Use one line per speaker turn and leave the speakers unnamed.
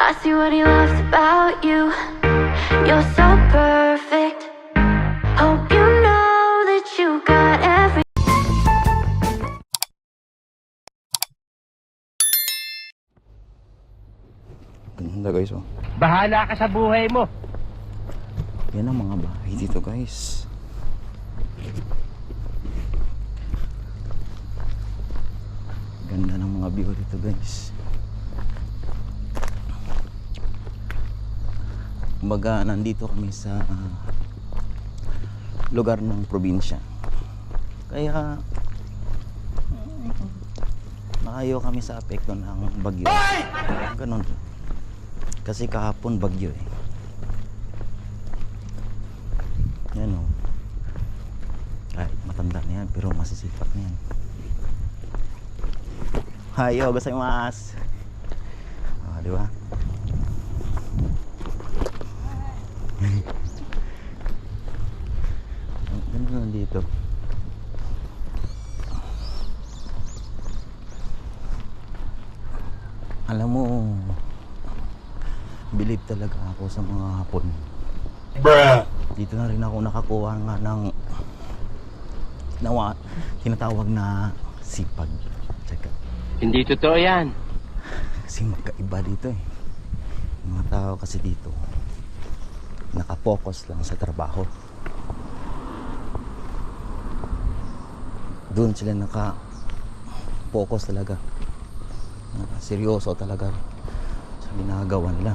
I see what he loves about you. You're so perfect. Hope you know that you got everything.
Ganda guys, oh.
Bahala ka sa buhay mo.
Yan ang mga bahay dito guys. Ganda ng mga view dito guys. Kumbaga nandito kami sa lugar ng probinsya. Kaya nakayo kami sa apekto ng bagyo. Ganon. Kasi kahapon bagyo eh. Yan o. Kahit matanda na yan, pero masisipag na yan. Hayo, gozaimasu. Di ba? Ang ganda na dito. Alam mo, believe talaga ako sa mga Hapon.
Bruh.
Dito na rin ako nakakuha nga ng tinatawag na sipag. Tsaka,
Hindi totoo yan.
kasi magkaiba dito eh. Yung mga tao kasi dito nakapokus lang sa trabaho. Doon sila naka-focus talaga. Seryoso talaga sa ginagawa nila.